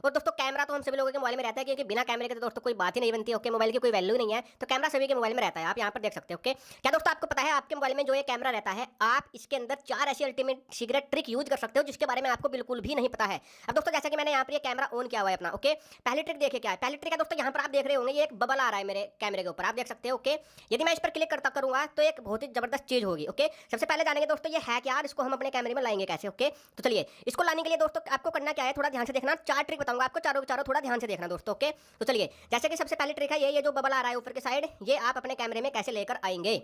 और दोस्तों कैमरा तो हम सभी लोगों के मोबाइल में रहता है, क्योंकि बिना कैमरे के तो दोस्तों कोई बात ही नहीं बनती। ओके, मोबाइल की कोई वैल्यू नहीं है, तो कैमरा सभी के मोबाइल में रहता है, आप यहाँ पर देख सकते हो। ओके, क्या दोस्तों आपको पता है आपके मोबाइल में जो ये कैमरा रहता है, आप इसके अंदर 4 ऐसी अल्टीमेट सीक्रेट ट्रिक यूज कर सकते हो जिसके बारे में आपको बिल्कुल भी नहीं पता है। अब दोस्तों जैसा कि मैंने यहाँ पर ये कैमरा ऑन किया हुआ है अपना। ओके, पहली ट्रिक देखिए क्या है। पहली ट्रिक है दोस्तों, यहाँ पर आप देख रहे होंगे ये एक बबल आ रहा है मेरे कैमरे के ऊपर, आप देख सकते हो। ओके, यदि मैं इस पर क्लिक करता करूंगा तो एक बहुत ही जबरदस्त चीज होगी। ओके, सबसे पहले जानेंगे दोस्तों ये है क्या, इसको हम अपने कैमरे में लाएंगे कैसे। ओके, तो चलिए इसको लाने के लिए दोस्तों आपको करना क्या है, थोड़ा ध्यान से देखना। 4 ट्रिक बताऊंगा आपको, चारों के चारों थोड़ा ध्यान से देखना दोस्तों। ओके, तो चलिए जैसे कि सबसे पहली ट्रिक है ये जो बबल आ रहा है ऊपर की साइड, ये आप अपने कैमरे में कैसे लेकर आएंगे।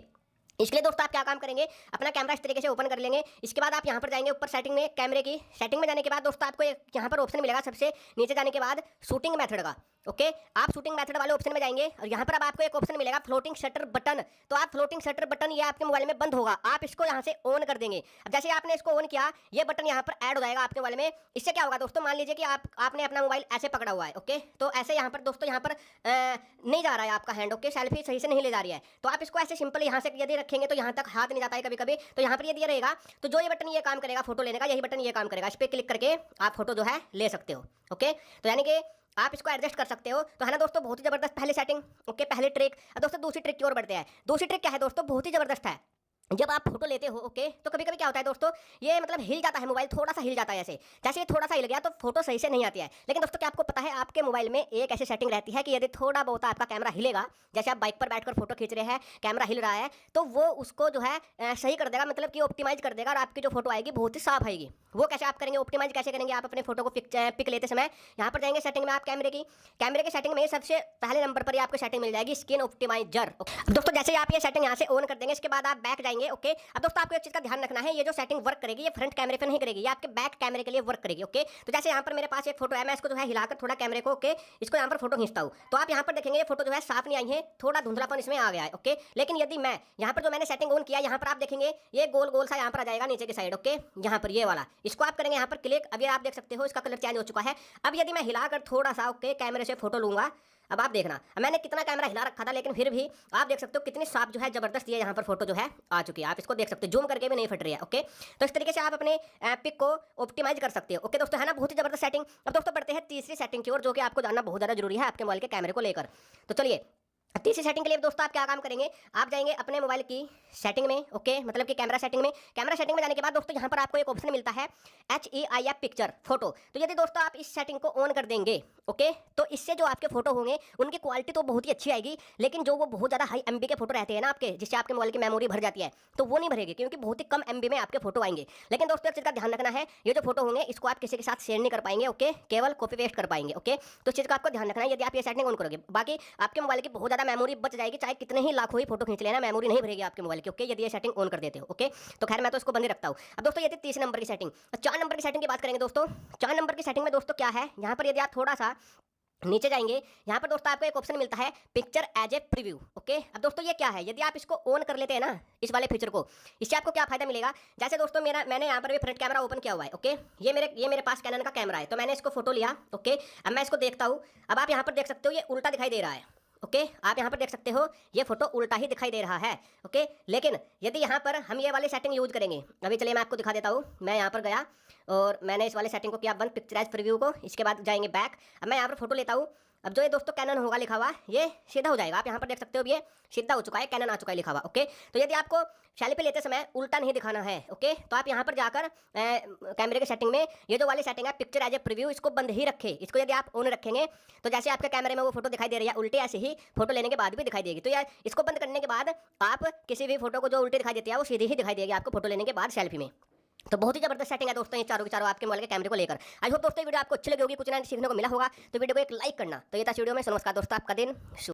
इसके लिए दोस्तों आप क्या काम करेंगे, अपना कैमरा इस तरीके से ओपन कर लेंगे। इसके बाद आप यहाँ पर जाएंगे ऊपर सेटिंग में, कैमरे की सेटिंग में जाने के बाद दोस्तों आपको यहाँ पर ऑप्शन मिलेगा सबसे नीचे जाने के बाद शूटिंग मेथड का। ओके, आप शूटिंग मेथड वाले ऑप्शन में जाएंगे और यहाँ पर अब आपको एक ऑप्शन मिलेगा फ्लोटिंग शटर बटन। तो आप फ्लोटिंग शटर बटन ये आपके मोबाइल में बंद होगा, आप इसको यहाँ से ऑन कर देंगे। अब जैसे आपने इसको ऑन किया, ये बटन यहाँ पर ऐड हो जाएगा आपके मोबाइल में। इससे क्या होगा दोस्तों, मान लीजिए कि आपने अपना मोबाइल ऐसे पकड़ा हुआ है। ओके, तो ऐसे यहाँ पर दोस्तों यहाँ पर नहीं जा रहा है आपका हैंड। ओके, सेल्फी सही से नहीं ले जा रही है, तो आप इसको ऐसे सिंपल यहाँ से यदि रखेंगे तो यहाँ तक हाथ नहीं जाता है कभी कभी, तो यहाँ पर ये दिया रहेगा। तो जो ये बटन ये काम करेगा फोटो लेने का, यही बटन ये काम करेगा। इस पर क्लिक करके आप फोटो जो है ले सकते हो। ओके, तो यानी कि आप इसको एडजस्ट कर सकते हो। तो है ना दोस्तों, बहुत ही जबरदस्त पहली सेटिंग। ओके, पहली ट्रिक। अब दोस्तों दूसरी ट्रिक की ओर बढ़ते हैं। दूसरी ट्रिक क्या है दोस्तों, बहुत ही जबरदस्त है। जब आप फोटो लेते हो ओके, तो कभी कभी क्या होता है दोस्तों, ये मतलब हिल जाता है मोबाइल, थोड़ा सा हिल जाता है ऐसे। जैसे ये थोड़ा सा हिल गया तो फोटो सही से नहीं आती है। लेकिन दोस्तों क्या आपको पता है आपके मोबाइल में एक ऐसी सेटिंग रहती है कि यदि थोड़ा बहुत आपका कैमरा हिलेगा, जैसे आप बाइक पर बैठकर फोटो खींच रहे हैं, कैमरा हिल रहा है, तो वो उसको जो है सही कर देगा, मतलब कि ऑप्टिमाइज कर देगा और आपकी जो फोटो आएगी बहुत ही साफ आएगी। वो कैसे आप करेंगे, ऑप्टिमाइज कैसे करेंगे, आप अपने फोटो को पिक लेते समय यहाँ पर जाएंगे सेटिंग में, आप कैमरे की सेटिंग में सबसे पहले नंबर पर आपको सेटिंग मिल जाएगी स्क्रीन ऑप्टिमाइजर। दोस्तों जैसे आप ये सेटिंग यहाँ से ऑन कर देंगे, इसके बाद आप बैक जाएंगे। ओके, अब दोस्तों आपको एक चीज का ध्यान रखना है, ये जो सेटिंग वर्क करेगी ये फ्रंट कैमरे पे नहीं करेगी, ये आपके बैक कैमरे के लिए वर्क करेगी। ओके, तो जैसे यहाँ पर मेरे पास एक फोटो है, मैं इसको जो है हिलाकर थोड़ा कैमरे को ओके इसको यहाँ पर फोटो खींचता हूँ, तो आप यहाँ पर देखेंगे ये फोटो जो है साफ नहीं आई है, थोड़ा धुंधलापन इसमें आ गया है। ओके, लेकिन यदि मैं यहाँ पर जो मैंने सेटिंग ऑन किया, यहाँ पर आप देखेंगे ये गोल गोल सा यहाँ पर आ जाएगा नीचे की साइड। ओके, यहाँ पर ये वाला, इसको आप करेंगे यहाँ पर क्लिक। अब ये आप देख सकते हो इसका कलर चेंज हो चुका है। अब यदि मैं हिलाकर थोड़ा सा ओके कैमरे से फोटो लूंगा, अब आप देखना, मैंने कितना कैमरा हिला रखा था लेकिन फिर भी आप देख सकते हो कितनी साफ जो है जबरदस्त ये यहाँ पर फोटो जो है आ चुकी है। आप इसको देख सकते हो, जूम करके भी नहीं फट रही है। ओके, तो इस तरीके से आप अपने पिक को ऑप्टिमाइज कर सकते हो। ओके दोस्तों, है ना बहुत ही जबरदस्त सेटिंग। अब दोस्तों बढ़ते हैं तीसरी सेटिंग की ओर, जो कि आपको जानना बहुत ज़्यादा जरूरी है आपके मोबाइल के कैमरे को लेकर। तो चलिए तीसरी सेटिंग के लिए दोस्तों आप क्या काम करेंगे, आप जाएंगे अपने मोबाइल की सेटिंग में। ओके, मतलब कि कैमरा सेटिंग में। कैमरा सेटिंग में जाने के बाद दोस्तों यहाँ पर आपको एक ऑप्शन मिलता है HEIF पिक्चर फोटो। तो यदि दोस्तों आप इस सेटिंग को ऑन कर देंगे ओके, तो इससे जो आपके फोटो होंगे उनकी क्वालिटी तो बहुत ही अच्छी आएगी, लेकिन जो वो बहुत ज़्यादा हाई MB के फोटो रहते हैं ना आपके, जिससे आपके मोबाइल की मेमोरी भर जाती है, तो वो नहीं भरेगी, क्योंकि बहुत ही कम MB में आपके फोटो आएंगे। लेकिन दोस्तों एक चीज़ का ध्यान रखना है, ये जो फोटो होंगे इसको आप किसी के साथ शेयर नहीं कर पाएंगे। ओके, केवल कॉपी पेस्ट कर पाएंगे। ओके, तो इस चीज़ का आपको ध्यान रखना है यदि आप ये सेटिंग ऑन करोगे। बाकी आपके मोबाइल की बहुत ज़्यादा मेमोरी बच जाएगी, चाहे कितने ही लाखों ही फोटो खींच लेना, मेमोरी नहीं भरेगी आपके मोबाइल की। ओके, यदि ये सेटिंग ऑन कर देते हो। ओके, तो खैर मैं तो इसको बंद ही रखता हूँ। अब दोस्तों यदि 3 नंबर की सेटिंग, 4 नंबर की सेटिंग की बात करेंगे दोस्तों। 4 नंबर की सेटिंग में दोस्तों क्या है, यहाँ पर यदि आप थोड़ा सा नीचे जाएंगे, यहाँ पर दोस्तों आपको एक ऑप्शन मिलता है picture as a preview. Okay, अब दोस्तों ये क्या है, यदि आप इसको ऑन कर लेते हैं ना इस वाले फीचर को, इससे आपको क्या फायदा मिलेगा। जैसे दोस्तों मैंने यहाँ पर भी फ्रंट कैमरा ओपन किया हुआ है। ओके, ये मेरे पास कैनन का कैमरा है, तो मैंने इसको फोटो लिया। ओके, अब मैं इसको देखता हूँ। अब आप यहाँ पर देख सकते हो ये उल्टा दिखाई दे रहा है। ओके, आप यहाँ पर देख सकते हो ये फोटो उल्टा ही दिखाई दे रहा है। ओके, लेकिन यदि यहाँ पर हम ये वाली सेटिंग यूज करेंगे, अभी चलिए मैं आपको दिखा देता हूँ। मैं यहाँ पर गया और मैंने इस वाले सेटिंग को किया बंद, पिक्चराइज प्रीव्यू को। इसके बाद जाएंगे बैक। अब मैं यहाँ पर फोटो लेता हूँ। अब जो ये दोस्तों कैनन होगा लिखा हुआ, ये सीधा हो जाएगा। आप यहाँ पर देख सकते हो ये सीधा हो चुका है, कैनन आ चुका है लिखा हुआ। ओके, तो यदि आपको सेल्फी लेते समय उल्टा नहीं दिखाना है ओके, तो आप यहाँ पर जाकर कैमरे के सेटिंग में ये जो वाली सेटिंग है पिक्चर एज ए प्रीव्यू, इसको बंद ही रखें। इसको यदि आप ऑन रखेंगे तो जैसे आपके कैमरे में वो फोटो दिखाई दे रही है उल्टी, ऐसे ही फोटो लेने के बाद भी दिखाई देगी। तो यार इसको बंद करने के बाद आप किसी भी फोटो को जो उल्टी दिखाई देती है वो सीधी ही दिखाई देगी आपको फोटो लेने के बाद सेल्फी में। तो बहुत ही जबरदस्त सेटिंग है दोस्तों ये चारों के चारों आपके मोबाइल के कैमरे को लेकर। आई होप दोस्तों वीडियो आपको अच्छी लगी होगी, कुछ नया सीखने को मिला होगा, तो वीडियो को एक लाइक करना। तो ये था वीडियो में। नमस्कार दोस्तों, आपका दिन शुभ।